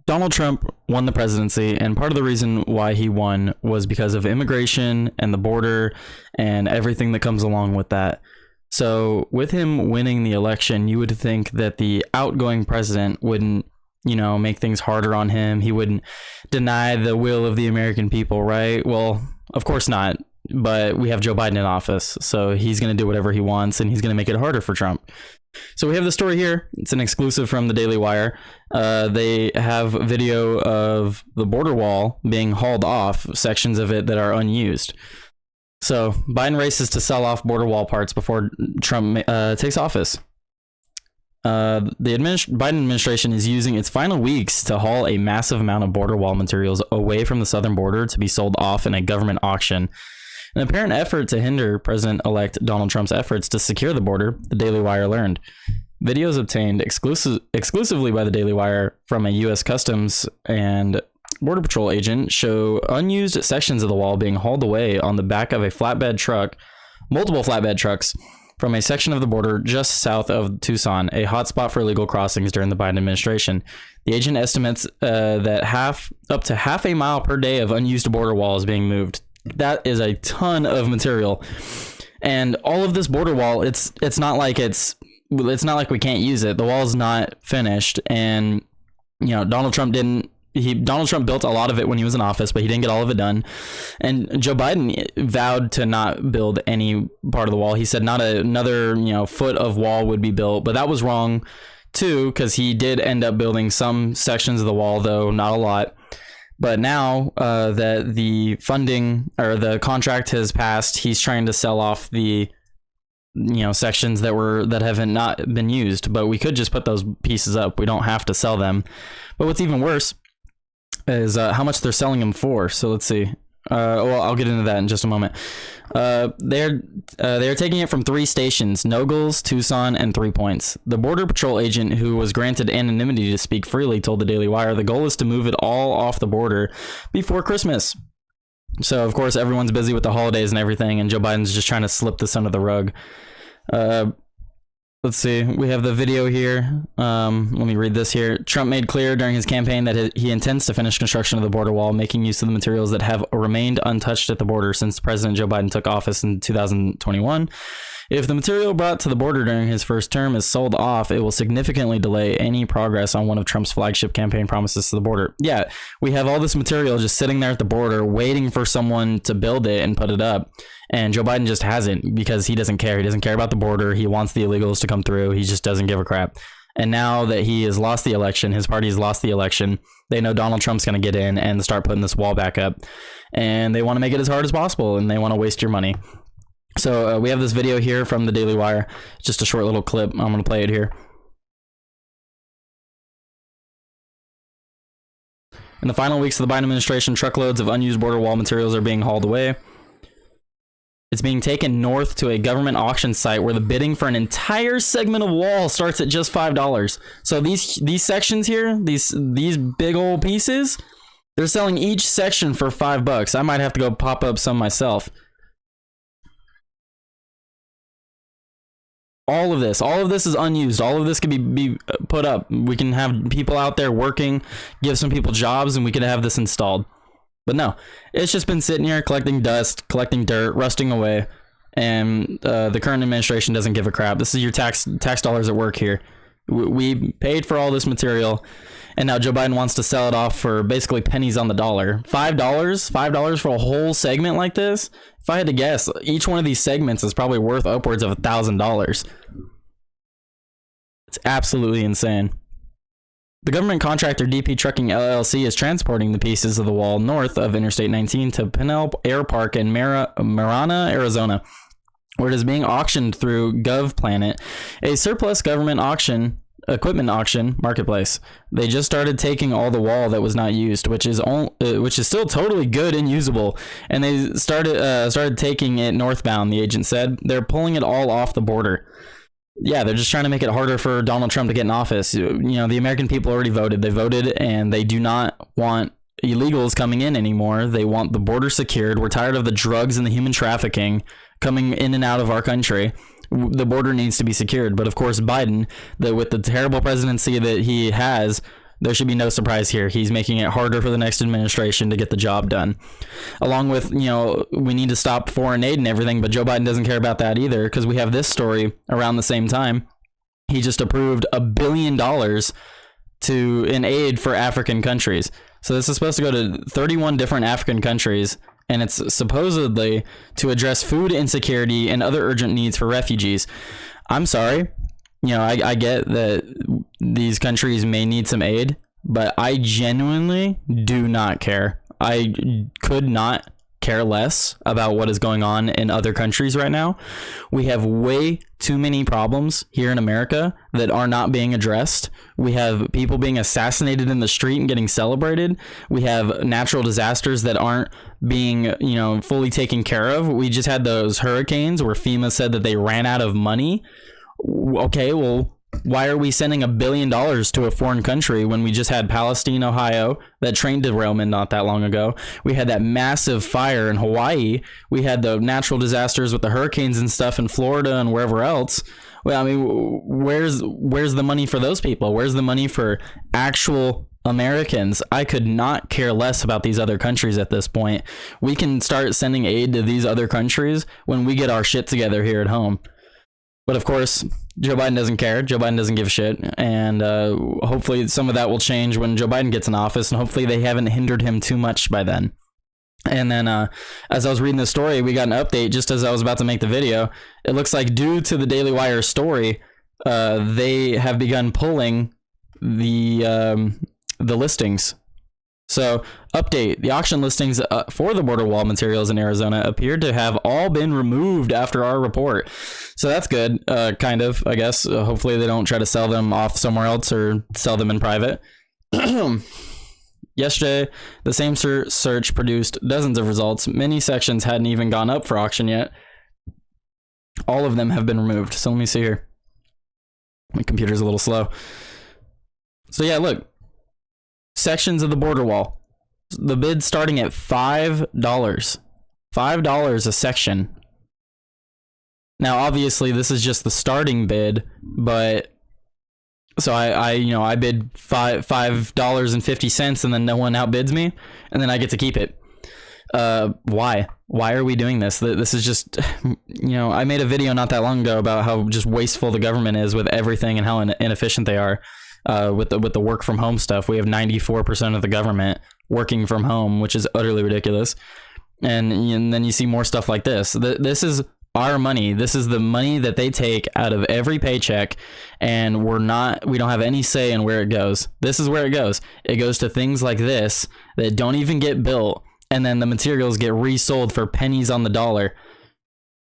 Donald Trump won the presidency, and part of the reason why he won was because of immigration and the border and everything that comes along with that. So with him winning the election, you would think that the outgoing president wouldn't, make things harder on him. He wouldn't deny the will of the American people, right? Well, of course not. But we have Joe Biden in office, so he's going to do whatever he wants, and he's going to make it harder for Trump. So we have the story here. It's an exclusive from the Daily Wire. They have video of the border wall being hauled off, sections of it that are unused. So Biden races to sell off border wall parts before Trump takes office. The Biden administration is using its final weeks to haul a massive amount of border wall materials away from the southern border to be sold off in a government auction. An apparent effort to hinder President-elect Donald Trump's efforts to secure the border, the Daily Wire learned. Videos obtained exclusively by the Daily Wire from a U.S. Customs and Border Patrol agent show unused sections of the wall being hauled away on the back of a flatbed truck, multiple flatbed trucks, from a section of the border just south of Tucson, a hotspot for illegal crossings during the Biden administration. The agent estimates that up to half a mile per day of unused border wall is being moved. That is a ton of material, and all of this border wall, it's not like we can't use it. The wall's not finished, and Donald Trump built a lot of it when he was in office, but he didn't get all of it done. And Joe Biden vowed to not build any part of the wall. He said not another foot of wall would be built, but that was wrong too, because he did end up building some sections of the wall, though not a lot. But now that the funding or the contract has passed, he's trying to sell off the sections that haven't not been used. But we could just put those pieces up. We don't have to sell them. But what's even worse is how much they're selling them for. So let's see. Well, I'll get into that in just a moment. They're taking it from 3 stations: Nogales, Tucson, and 3 Points. The Border Patrol agent, who was granted anonymity to speak freely, told the Daily Wire the goal is to move it all off the border before Christmas. So, of course, everyone's busy with the holidays and everything, and Joe Biden's just trying to slip this under the rug. Let's see. We have the video here. Let me read this here. Trump made clear during his campaign that he intends to finish construction of the border wall, making use of the materials that have remained untouched at the border since President Joe Biden took office in 2021. If the material brought to the border during his first term is sold off, it will significantly delay any progress on one of Trump's flagship campaign promises to the border. Yeah, we have all this material just sitting there at the border waiting for someone to build it and put it up. And Joe Biden just hasn't, because he doesn't care. He doesn't care about the border. He wants the illegals to come through. He just doesn't give a crap. And now that he has lost the election, his party has lost the election, they know Donald Trump's going to get in and start putting this wall back up. And they want to make it as hard as possible, and they want to waste your money. So we have this video here from the Daily Wire. Just a short little clip. I'm going to play it here. In the final weeks of the Biden administration, truckloads of unused border wall materials are being hauled away. It's being taken north to a government auction site where the bidding for an entire segment of wall starts at just $5. So these sections here, these big old pieces, they're selling each section for $5. I might have to go pop up some myself. All of this is unused. All of this could be put up. We can have people out there working, give some people jobs, and we could have this installed. But no, it's just been sitting here collecting dust, collecting dirt, rusting away, and the current administration doesn't give a crap. This is your tax dollars at work here. We paid for all this material, and now Joe Biden wants to sell it off for basically pennies on the dollar. $5 for a whole segment like this? If I had to guess, each one of these segments is probably worth upwards of $1,000. It's absolutely insane. The government contractor DP Trucking LLC is transporting the pieces of the wall north of Interstate 19 to Pinell Air Park in Marana, Arizona, where it is being auctioned through GovPlanet, a surplus government equipment auction marketplace. They just started taking all the wall that was not used, which is still totally good and usable, and they started taking it northbound. The agent said they're pulling it all off the border. Yeah, they're just trying to make it harder for Donald Trump to get in office. The American people already voted. They voted, and they do not want illegals coming in anymore. They want the border secured. We're tired of the drugs and the human trafficking coming in and out of our country. The border needs to be secured. But of course, Biden, with the terrible presidency that he has, There should be no surprise here. He's making it harder for the next administration to get the job done. Along with, we need to stop foreign aid and everything, but Joe Biden doesn't care about that either, because we have this story around the same time. He just approved $1 billion in aid for African countries. So this is supposed to go to 31 different African countries, and it's supposedly to address food insecurity and other urgent needs for refugees. I'm sorry. I get that these countries may need some aid, but I genuinely do not care. I could not care less about what is going on in other countries right now. We have way too many problems here in America that are not being addressed. We have people being assassinated in the street and getting celebrated. We have natural disasters that aren't being, fully taken care of. We just had those hurricanes where FEMA said that they ran out of money. Okay, well, why are we sending $1 billion to a foreign country when we just had Palestine, Ohio, that train derailment not that long ago? We had that massive fire in Hawaii. We had the natural disasters with the hurricanes and stuff in Florida and wherever else. Well, I mean, where's the money for those people? Where's the money for actual Americans? I could not care less about these other countries at this point. We can start sending aid to these other countries when we get our shit together here at home. But of course, Joe Biden doesn't care. Joe Biden doesn't give a shit. And hopefully some of that will change when Joe Biden gets in office. And hopefully they haven't hindered him too much by then. And then as I was reading the story, we got an update just as I was about to make the video. It looks like due to the Daily Wire story, they have begun pulling the listings. So, update. The auction listings for the border wall materials in Arizona appeared to have all been removed after our report. So that's good, kind of, I guess. Hopefully they don't try to sell them off somewhere else or sell them in private. Yesterday, the same search produced dozens of results. Many sections hadn't even gone up for auction yet. All of them have been removed. So let me see here. My computer's a little slow. So yeah, look. Sections of the border wall. The bid starting at $5. $5 a section. Now, obviously, this is just the starting bid, but so I bid $5.50, and then no one outbids me, and then I get to keep it. Why? Why are we doing this? This is just, I made a video not that long ago about how just wasteful the government is with everything and how inefficient they are. With the work from home stuff. We have 94% of the government working from home, which is utterly ridiculous. And then you see more stuff like this. This is our money. This is the money that they take out of every paycheck, and we don't have any say in where it goes. This is where it goes. It goes to things like this that don't even get built, and then the materials get resold for pennies on the dollar.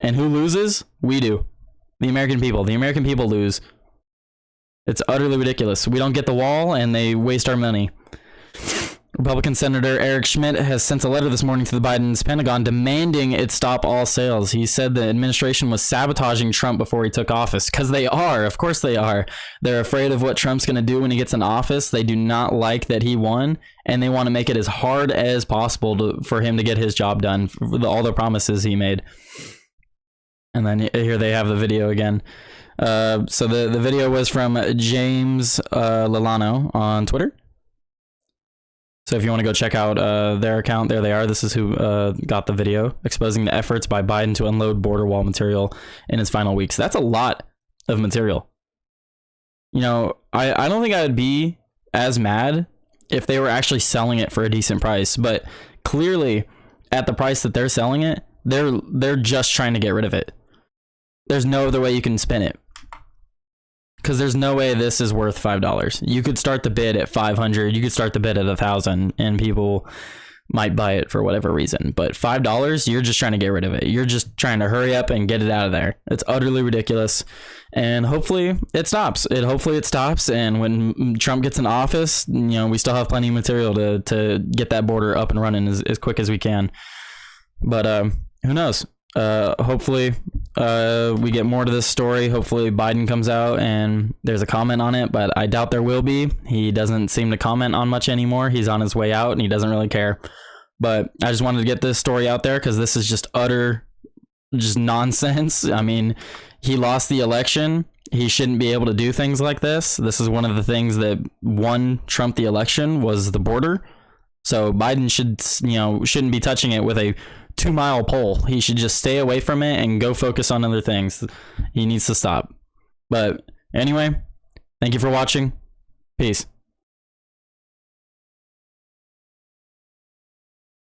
And who loses? We do. The American people. The American people lose. It's utterly ridiculous. We don't get the wall, and they waste our money. Republican Senator Eric Schmidt has sent a letter this morning to the Biden's Pentagon demanding it stop all sales. He said the administration was sabotaging Trump before he took office, because they are. Of course they are. They're afraid of what Trump's going to do when he gets in office. They do not like that he won, and they want to make it as hard as possible for him to get his job done, for all the promises he made. And then here they have the video again. So the video was from James Lalano on Twitter. So if you want to go check out their account, there they are. This is who got the video, exposing the efforts by Biden to unload border wall material in his final weeks. That's a lot of material. I don't think I would be as mad if they were actually selling it for a decent price, but clearly at the price that they're selling it, they're just trying to get rid of it. There's no other way you can spin it. Because there's no way this is worth $5. You could start the bid at $500. You could start the bid at $1,000, and people might buy it for whatever reason. But $5, you're just trying to get rid of it. You're just trying to hurry up and get it out of there. It's utterly ridiculous. And hopefully it stops. Hopefully it stops. And when Trump gets in office, we still have plenty of material to get that border up and running as quick as we can. But who knows? Hopefully we get more to this story. Hopefully Biden comes out and there's a comment on it, but I doubt there will be. He doesn't seem to comment on much anymore. He's on his way out and he doesn't really care. But I just wanted to get this story out there because this is just utter nonsense. I mean, he lost the election he shouldn't be able to do things like this. This is one of the things that won Trump the election, was the border. So Biden shouldn't be touching it with a 2-mile pole. He should just stay away from it and go focus on other things. He needs to stop. But anyway, thank you for watching. Peace.